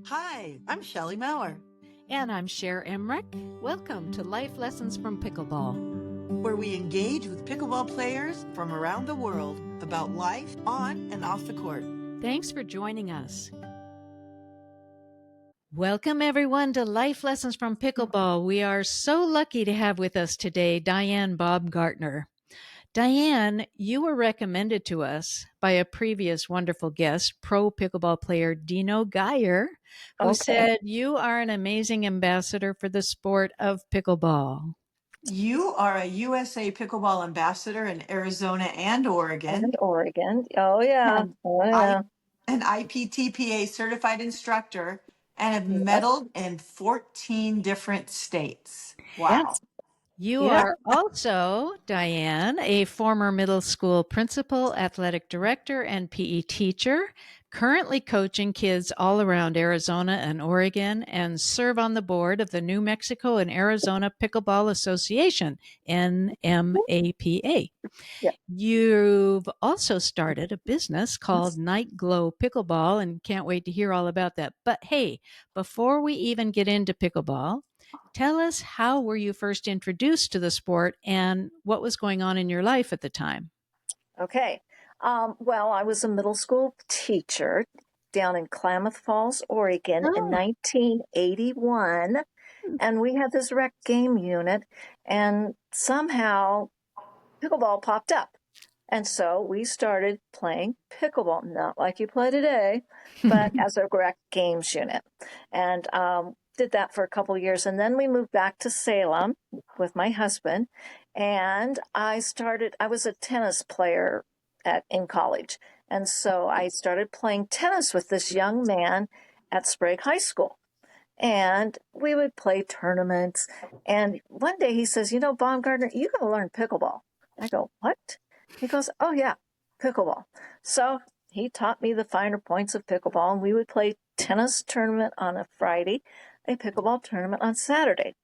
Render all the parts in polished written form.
Hi, I'm Shelley Maurer, And I'm Cher Emmerich. Welcome to Life Lessons from Pickleball, where we engage with pickleball players from around the world about life on and off the court. Thanks for joining us. Welcome, everyone, to Life Lessons from Pickleball. We are so lucky to have with us today Diane Baumgartner. Diane, you were recommended to us by a previous wonderful guest, pro pickleball player Dino Geyer, who said you are an amazing ambassador for the sport of pickleball. You are a USA Pickleball ambassador in Arizona and Oregon. Oh, yeah. An IPTPA certified instructor and have medaled in 14 different states. Wow. Yes. You are also, Diane, a former middle school principal, athletic director, and PE teacher, currently coaching kids all around Arizona and Oregon, and serve on the board of the New Mexico and Arizona Pickleball Association, NMAPA. Yeah. You've also started a business called Night Glow Pickleball, and can't wait to hear all about that. But hey, before we even get into pickleball, tell us, how were you first introduced to the sport and what was going on in your life at the time? Okay. Well, I was a middle school teacher down in Klamath Falls, Oregon in 1981. And we had this rec game unit, and somehow pickleball popped up. And so we started playing pickleball, not like you play today, but as a rec games unit. And did that for a couple of years. And then we moved back to Salem with my husband. And I was a tennis player in college. And so I started playing tennis with this young man at Sprague High School. And we would play tournaments. And one day he says, Baumgartner, you got to learn pickleball. I go, what? He goes, oh, yeah, pickleball. So he taught me the finer points of pickleball, and we would play tennis tournament on a Friday, a pickleball tournament on Saturday.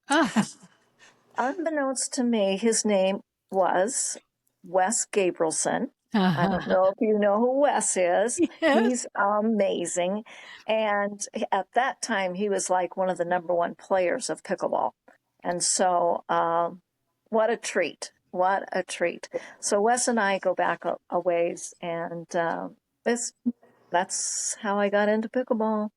Unbeknownst to me, his name was Wes Gabrielson. I don't know if you know who Wes is. Yes. He's amazing. And at that time, he was like one of the number one players of pickleball. And so what a treat. What a treat. So Wes and I go back a ways, and that's how I got into pickleball.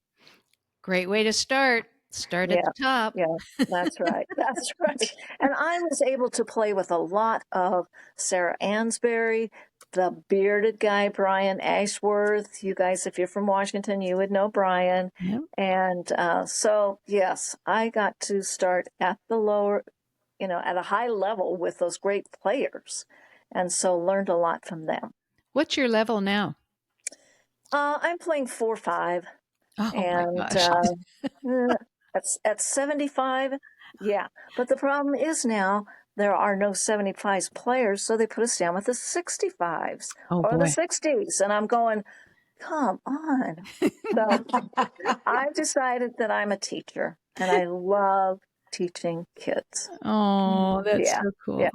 Great way to start. Start at the top. Yeah, that's right. That's right. And I was able to play with a lot of Sarah Ansberry, the bearded guy, Brian Ashworth. You guys, if you're from Washington, you would know Brian. Yep. And so, yes, I got to start at the lower, at a high level with those great players. And so learned a lot from them. What's your level now? I'm playing 4-5. Oh, and my gosh. at 75, yeah. But the problem is now there are no 75s players, so they put us down with the 65s or the 60s. And I'm going, come on. So I've decided that I'm a teacher, and I love teaching kids. Oh, that's so cool. Yeah.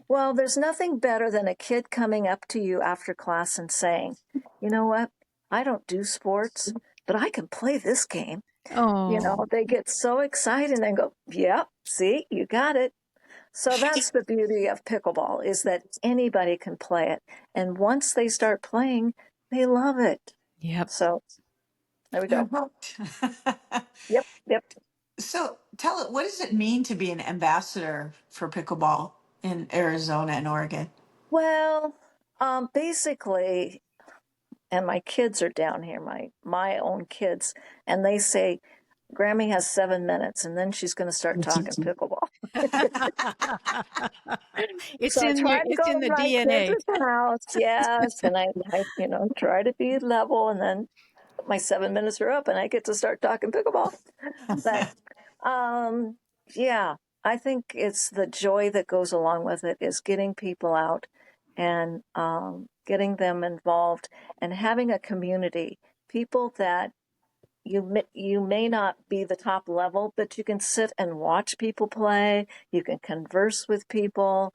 Well, there's nothing better than a kid coming up to you after class and saying, you know what, I don't do sports, but I can play this game. Oh. They get so excited and go, yep, see, you got it. So that's the beauty of pickleball, is that anybody can play it. And once they start playing, they love it. Yep. So there we go. Yep. So tell it, what does it mean to be an ambassador for pickleball in Arizona and Oregon? Well, basically, and my kids are down here, my own kids, and they say, Grammy has 7 minutes, and then she's going to start talking pickleball. It's in the DNA. House, yes, and I try to be level, and then my 7 minutes are up, and I get to start talking pickleball. But yeah, I think it's the joy that goes along with it, is getting people out and getting them involved and having a community, people that you may not be the top level, but you can sit and watch people play. You can converse with people.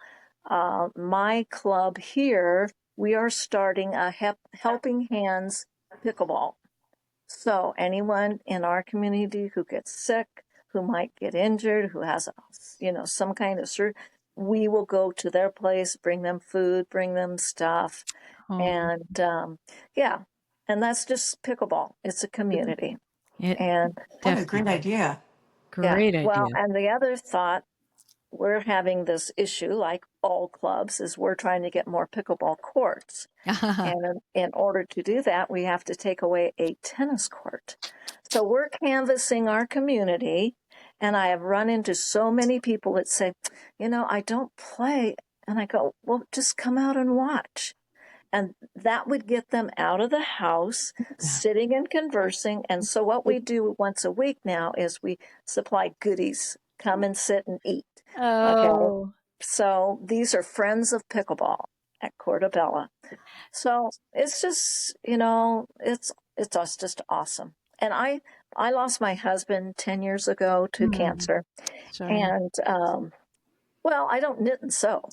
My club here, we are starting a Helping Hands Pickleball. So anyone in our community who gets sick, who might get injured, who has, some kind of surgery, we will go to their place, bring them food, bring them stuff. And yeah, and that's just pickleball. It's a community. And What a great idea. Great well, idea. and the other thought, we're having this issue, like all clubs, is we're trying to get more pickleball courts. And in order to do that, we have to take away a tennis court. So we're canvassing our community, and I have run into so many people that say, I don't play. And I go, well, just come out and watch. And that would get them out of the house, sitting and conversing. And so what we do once a week now is we supply goodies. Come and sit and eat. Oh. Okay. So these are friends of pickleball at Cortabella. So it's just, it's just awesome. And I lost my husband 10 years ago to cancer. Sorry. And, well, I don't knit and sew.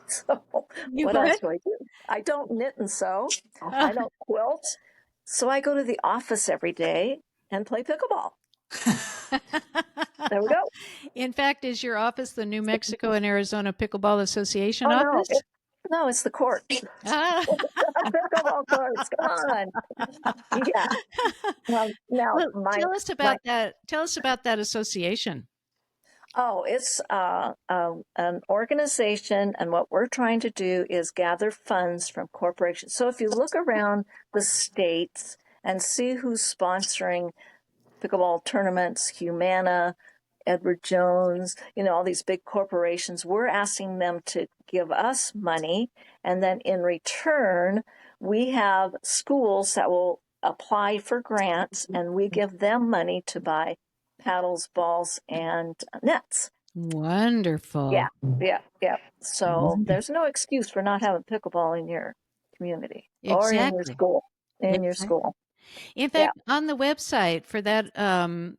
So what else do I do? I don't knit and sew. I don't quilt. So I go to the office every day and play pickleball. There we go. In fact, is your office the New Mexico and Arizona Pickleball Association office? No, it's the court. Pickleball courts. Come on. Yeah. Tell us about that. Tell us about that association. Oh, it's an organization, and what we're trying to do is gather funds from corporations. So if you look around the states and see who's sponsoring pickleball tournaments, Humana, Edward Jones, all these big corporations, we're asking them to give us money. And then in return, we have schools that will apply for grants, and we give them money to buy paddles, balls, and nets. Wonderful. Yeah. So there's no excuse for not having pickleball in your community or in your school. Your school. In fact, on the website for that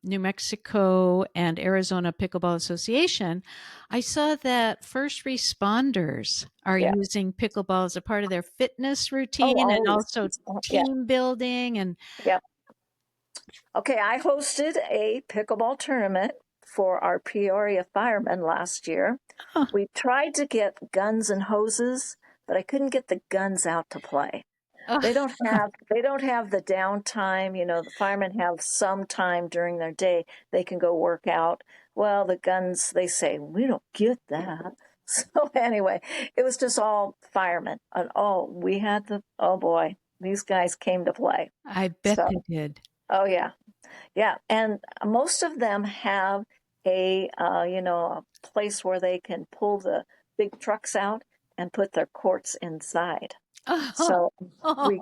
New Mexico and Arizona Pickleball Association, I saw that first responders are using pickleball as a part of their fitness routine and also team building. And okay, I hosted a pickleball tournament for our Peoria firemen last year. We tried to get guns and hoses, but I couldn't get the guns out to play. They don't have the downtime. The firemen have some time during their day. They can go work out. Well, the guns, they say, we don't get that. So anyway, it was just all firemen. And we had oh boy, these guys came to play. I bet they did. Oh yeah. Yeah. And most of them have a place where they can pull the big trucks out and put their courts inside. So we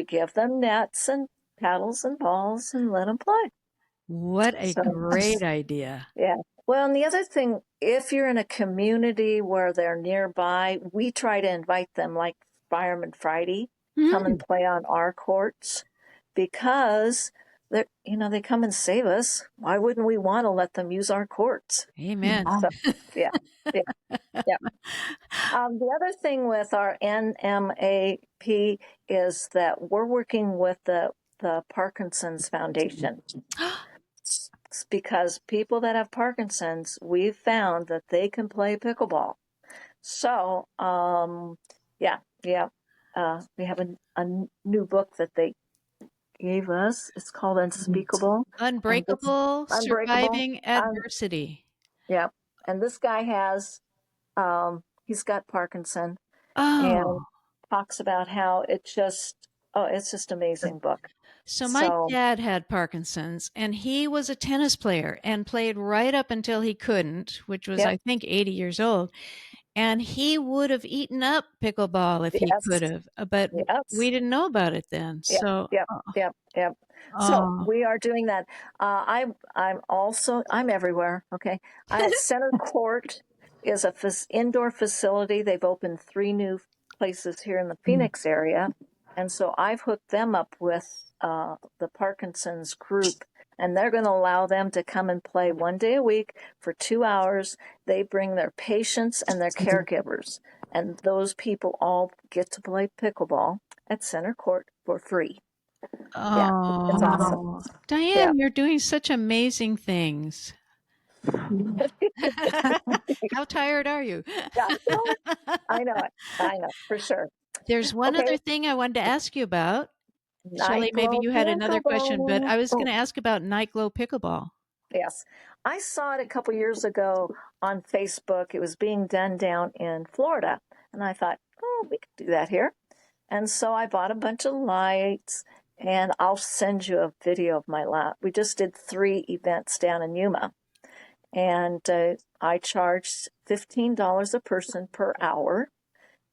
give them nets and paddles and balls and let them play. What a great idea. Yeah. Well, and the other thing, if you're in a community where they're nearby, we try to invite them, like Fireman Friday, come and play on our courts, because they come and save us. Why wouldn't we want to let them use our courts? Amen. So, yeah. The other thing with our NMAP is that we're working with the Parkinson's Foundation. Because people that have Parkinson's, we've found that they can play pickleball. So, we have a new book that they gave us. It's called Unspeakable. Unbreakable, Surviving Adversity. Yeah. And this guy has, he's got Parkinson. And talks about how it's just amazing book. So my dad had Parkinson's, and he was a tennis player and played right up until he couldn't, which was, I think, 80 years old. And he would have eaten up pickleball if he could have, but we didn't know about it then. So, So we are doing that. I'm everywhere. Okay. Center Court is a indoor facility. They've opened 3 new places here in the Phoenix area. And so I've hooked them up with the Parkinson's group, and they're going to allow them to come and play 1 day a week for 2 hours. They bring their patients and their caregivers, and those people all get to play pickleball at Center Court for free. Oh, it's awesome. Yeah. Diane, you're doing such amazing things. How tired are you? I know it. I know it. I know for sure. There's one Okay. other thing I wanted to ask you about. Night Shelley, maybe glow you had another question, but pickleball. I was Oh, going to ask about Night Glow Pickleball. yes. I saw it a couple years ago on Facebook. It was being done down in Florida. And I thought, oh, we could do that here. And so I bought a bunch of lights, and I'll send you a video of my lab. We just did 3 events down in Yuma, and I charged $15 a person per hour.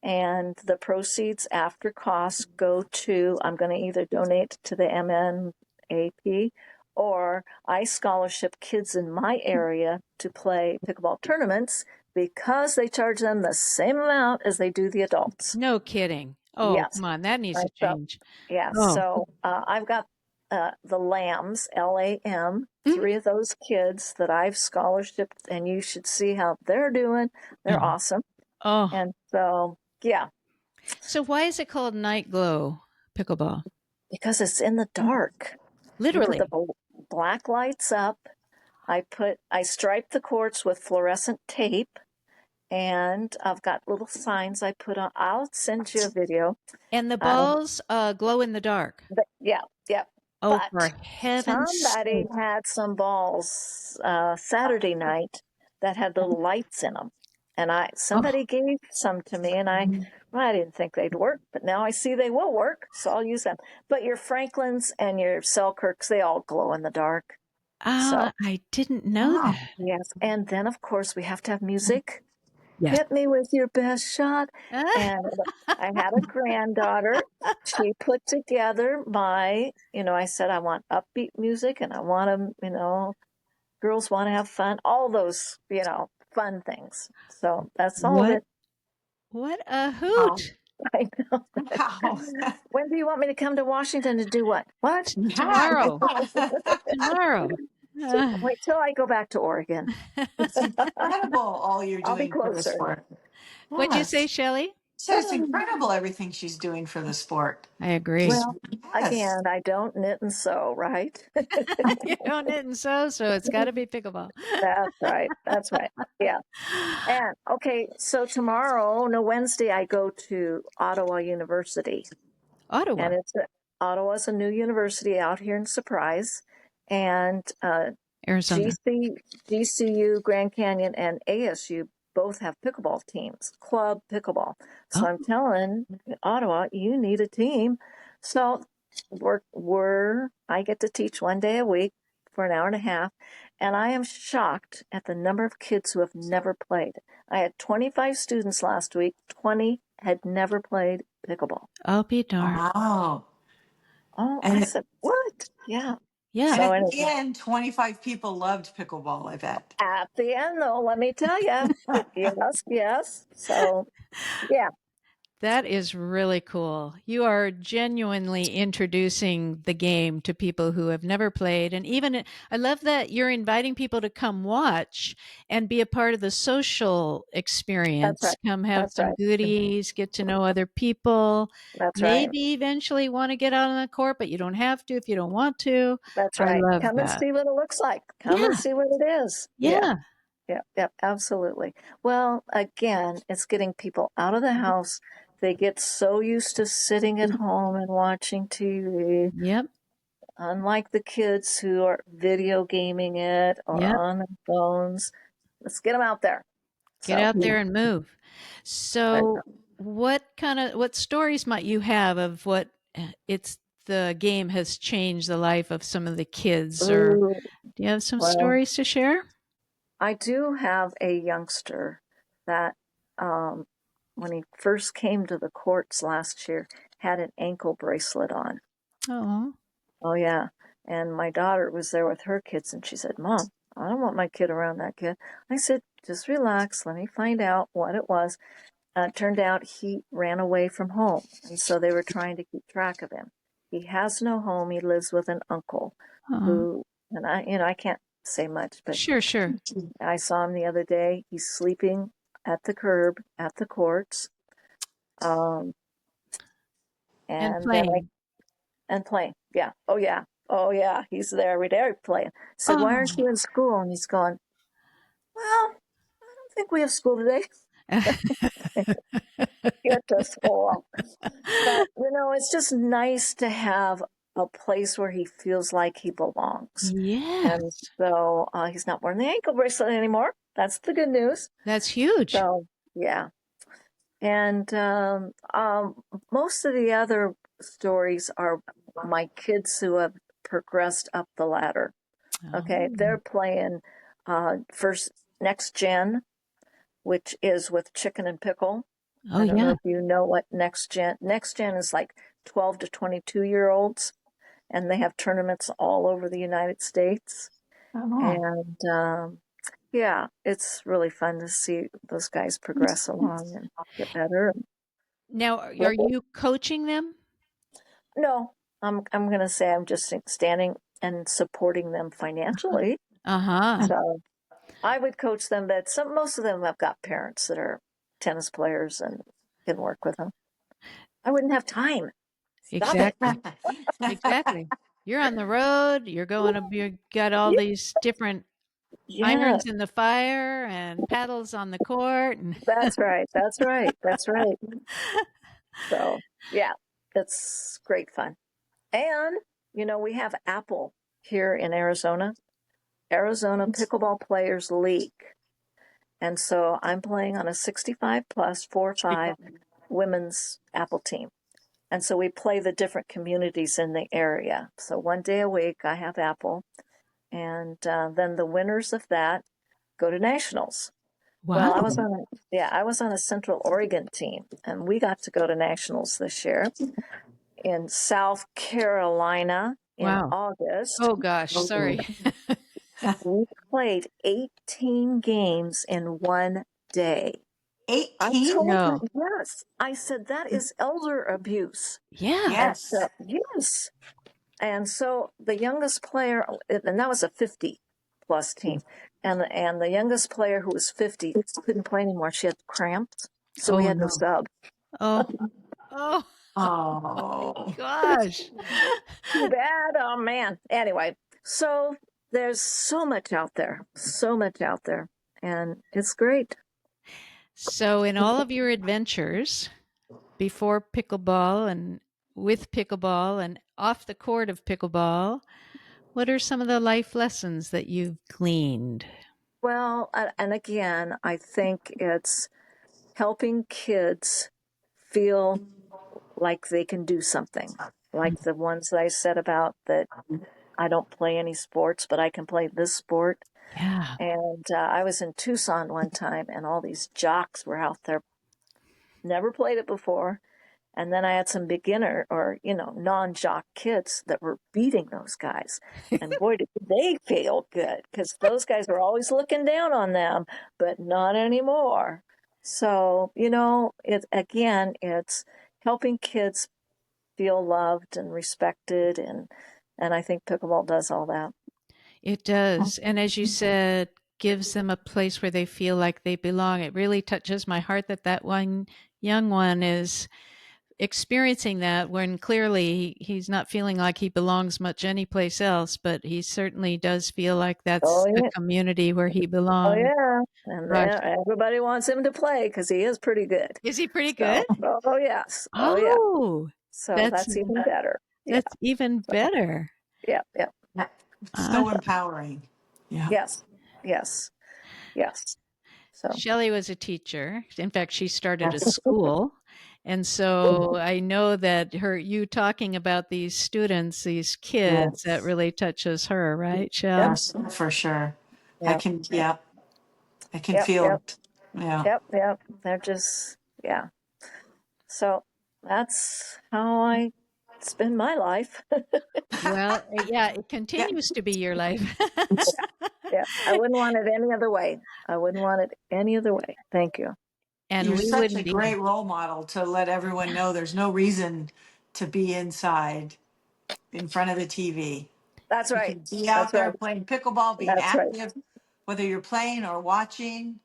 And the proceeds after costs go to, I'm going to either donate to the MNAP or I scholarship kids in my area to play pickleball tournaments because they charge them the same amount as they do the adults. No kidding. Oh, Yes. come on. That needs to So, change. yeah. Oh. So I've got the Lambs, LAM, Mhm. 3 of those kids that I've scholarshiped, and you should see how they're doing. They're Mhm. awesome. Oh. And so, yeah, So why is it called Night Glow Pickleball? because it's in the dark. You put Literally. the black lights up. I striped the courts with fluorescent tape, and I've got little signs I put on. I'll send you a video. And the balls glow in the dark. But yeah, yeah. Oh, for But heaven's somebody sake. had some balls Saturday night that had little lights in them, and Oh, somebody gave some to me, and I didn't think they'd work, but now I see they will work, so I'll use them. But your Franklins and your Selkirks, they all glow in the dark. So I didn't know Wow. that. yes, and then of course we have to have music. Yes. Hit me with your best shot. Ah, And I had a granddaughter. She put together I said I want upbeat music and I want them, girls want to have fun, all those, fun things. So that's all of what? it. What a Wow. hoot. I know. Wow. When do you want me to come to Washington to do what? What? Yeah. Tomorrow. Tomorrow. Ah. Wait till I go back to Oregon. It's incredible all you're I'll be doing for the closer. sport. What'd you say, Yes. Shelley? So it's incredible everything she's doing for the sport. I agree. Well, Yes. again, I don't knit and sew, right? You don't knit and sew, so it's got to be pickleball. That's right. That's right. Yeah. And okay, so tomorrow, no, Wednesday, I go to Ottawa University, Ottawa. and Ottawa's a new university out here in Surprise, and Arizona. GCU, Grand Canyon, and ASU both have pickleball teams, club pickleball. So Oh, I'm telling Ottawa, you need a team. So I get to teach 1 day a week for an hour and a half, and I am shocked at the number of kids who have never played. I had 25 students last week. 20 had never played pickleball. I'll be darned. Wow. Oh, I And, said, what? Yeah. Yeah. and So at anyway, the end, 25 people loved pickleball, I bet. at the end, though, let me tell you, yes, yes. So, yeah, That is really cool. You are genuinely introducing the game to people who have never played. And even, I love that you're inviting people to come watch and be a part of the social that's experience. right. Come have That's some right. goodies, get to know other people, That's right. maybe eventually want to get out on the court, but you don't have to if you don't want to. That's I right. love Come and that. see what it looks like. Come and Yeah. see what it is. Yeah. Yeah. Yeah, yeah, absolutely. Well, again, it's getting people out of the house. They get so used to sitting at home and watching TV, Yep. unlike the kids who are video gaming it or Yep. on their phones. Let's get them out there. Get So, out there and move. So, what stories might you have of what it's the game has changed the life of some of the kids, or ooh, do you have some well, stories to share? I do have a youngster that, when he first came to the courts last year, had an ankle bracelet on. Oh, Oh, yeah. And my daughter was there with her kids, and she said, Mom, I don't want my kid around that kid. I said, just relax. Let me find out what it was. It turned out he ran away from home, and so they were trying to keep track of him. He has no home. He lives with an uncle oh, who, and I can't say much, but sure, sure. I saw him the other day. He's sleeping at the curb at the courts. Um, And and then playing. and playing. Yeah. Oh, yeah. Oh, yeah. He's there every day playing. I said, why aren't you in school? And he's going, well, I don't think we have school today. Get to school. But, it's just nice to have a place where he feels like he belongs. Yes. And so he's not wearing the ankle bracelet anymore. That's the good news. That's huge. So, yeah. And most of the other stories are my kids who have progressed up the ladder. Okay, they're playing first Next Gen, which is with Chicken and Pickle. Oh, I don't yeah. know if you know what Next Gen. Next Gen is like 12 to 22-year-olds, and they have tournaments all over the United States. And yeah, it's really fun to see those guys progress along and get better. Now, are you coaching them? No, I'm going to say I'm just standing and supporting them financially. So I would coach them, but most of them have got parents that are tennis players and can work with them. I wouldn't have time. Stop Exactly. Exactly. You're on the road. You got all these different irons in the fire and paddles on the court. And That's right. That's right. That's right. So, yeah, it's great fun. And, we have Apple here in Arizona Pickleball Players League. And so I'm playing on a 65 plus 4-5 women's Apple team. And so we play the different communities in the area. So one day a week I have Apple. And then the winners of that go to nationals. wow. Well, I was on a Central Oregon team, and we got to go to nationals this year in South Carolina in August. Oh, gosh. Sorry. We played 18 games in one day. 18? I told her, yes. I said, that is elder abuse. Yeah. Yes. Yes. And so the youngest player, and that was a 50-plus team, and the youngest player who was 50 couldn't play anymore. She had cramps, so we had to sub. Oh. Oh. Gosh. Too bad. Oh, man. Anyway, so there's so much out there, and it's great. So in all of your adventures before pickleball and with pickleball and off the court of pickleball, what are some of the life lessons that you've gleaned? Well, and again, I think it's helping kids feel like they can do something, like the ones that I said about that I don't play any sports, but I can play this sport. Yeah. And I was in Tucson one time, and all these jocks were out there, never played it before. And then I had some beginner or, non-jock kids that were beating those guys. And boy, did they feel good, because those guys were always looking down on them, but not anymore. So, it's helping kids feel loved and respected. And I think pickleball does all that. It does. And as you said, gives them a place where they feel like they belong. It really touches my heart that one young one is experiencing that, when clearly he's not feeling like he belongs much anyplace else, but he certainly does feel like that's a community where he belongs. Oh, yeah. And everybody wants him to play because he is pretty good. Is he pretty good? Oh, yes. Oh, yeah. So that's even better. That's even better. Yeah. So empowering. Yeah. Yes. So Shelley was a teacher. In fact, she started a school. And so I know that you talking about these students, these kids, that really touches her, right, Shell? Yes, for sure. I can feel it. Yeah. Yep. They're just, So that's how I spend my life. Well, yeah, it continues to be your life. Yeah, I wouldn't want it any other way. Thank you. And you're such a great role model to let everyone know there's no reason to be inside in front of the TV. That's right. You can be out there playing pickleball, being active, whether you're playing or watching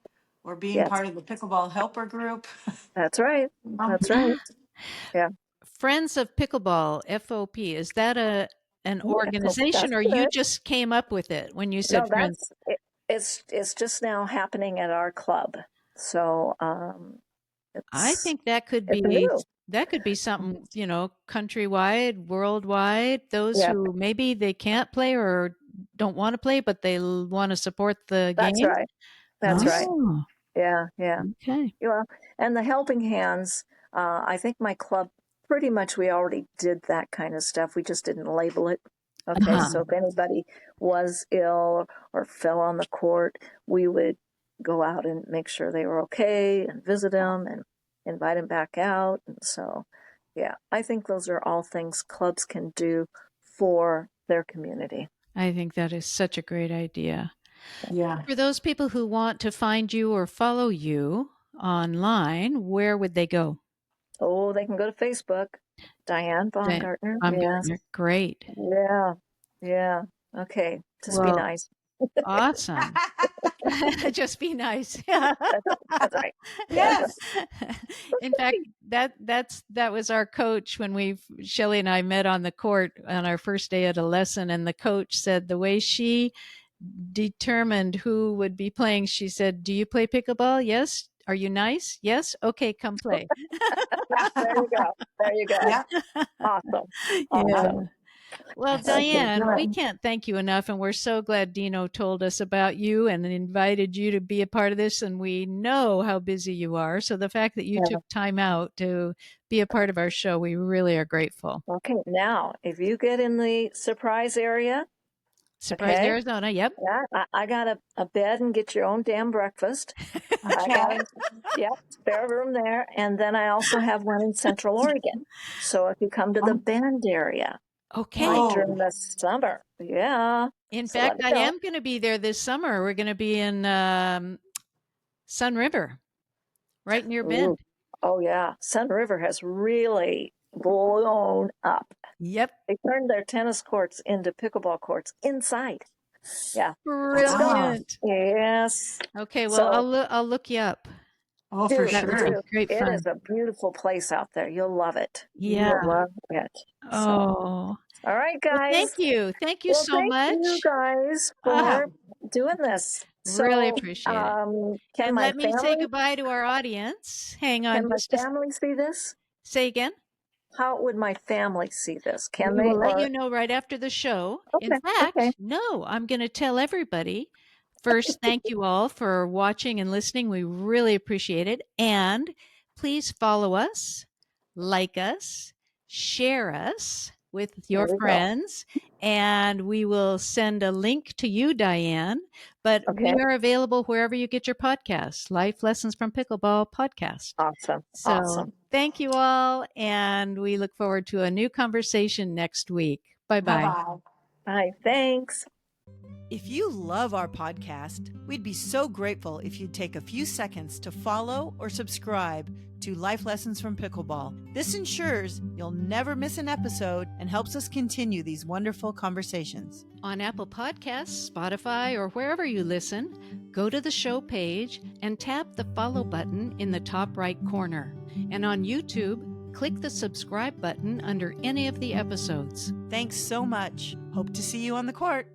or being part of the pickleball helper group. That's right. Yeah. Friends of Pickleball, FOP. Is that an organization, That's or you good. just came up with it when you said No, friends? it's just now happening at our club. So I think that could it's be new. something, countrywide, worldwide. Those Yeah, who maybe they can't play or don't want to play, but they want to support the that's game. right. That's right. Oh, Yeah, yeah. okay. Well, and the helping hands, I think my club, pretty much we already did that kind of stuff. We just didn't label it. Okay, Uh-huh. so if anybody was ill or fell on the court, we would go out and make sure they were okay and visit them and invite them back out. And so, yeah, I think those are all things clubs can do for their community. I think that is such a great idea. Yeah. For those people who want to find you or follow you online, where would they go? Oh, they can go to Facebook, Diane Diane Baumgartner. Yes. Baumgartner. Great. Yeah. Yeah. Okay. Just be Well, nice. awesome. Just be nice. That's right. Yes. In fact, that was our coach when Shelley and I met on the court on our first day at a lesson, and the coach said the way she determined who would be playing, she said, "Do you play pickleball? Yes. Are you nice? Yes. Okay, come play." There you go. There you go. Yeah. Awesome. Yeah. Awesome. Well, That's Diane, we good. can't thank you enough, and we're so glad Dino told us about you and invited you to be a part of this, and we know how busy you are. So the fact that you Yeah. took time out to be a part of our show, we really are grateful. Okay. Now, if you get in the Surprise area, Surprise, okay, Arizona. Yep. yeah, I got a bed and get your own damn breakfast. I got Okay. spare room there. And then I also have one in Central Oregon. So if you come to the Bend area, Okay. like during Oh, the summer, yeah. In So let fact, me I know. am going to be there this summer. We're going to be in Sun River, right near Bend. Ooh. Oh, yeah. Sun River has really blown up. Yep. They turned their tennis courts into pickleball courts inside. Yeah. Brilliant. Yes. Okay, well, So I'll look you up. oh, for That would be sure. great It fun. is a beautiful place out there. You'll love it. Yeah. You'll love it. So, Oh. all right, Well, guys. thank you. Thank you Well, so thank you much. guys Ah, for doing this. really So, appreciate it. can And my let me say family goodbye to our audience. Hang on just a see this? say again. How would my family see this? Can We they? will let Or you know right after the show. In okay, okay. fact, no, I'm going to tell everybody. First, thank you all for watching and listening. We really appreciate it. And please follow us, like us, share us with There your we go. friends, and we will send a link to you, Diane. But Okay. we are available wherever you get your podcasts. Life Lessons from Pickleball podcast. Awesome. So Awesome. thank you all, and we look forward to a new conversation next week. Bye-bye. Bye-bye. Bye. Thanks. If you love our podcast, we'd be so grateful if you'd take a few seconds to follow or subscribe to Life Lessons from Pickleball. This ensures you'll never miss an episode and helps us continue these wonderful conversations. On Apple Podcasts, Spotify, or wherever you listen, go to the show page and tap the follow button in the top right corner. And on YouTube, click the subscribe button under any of the episodes. Thanks so much. Hope to see you on the court.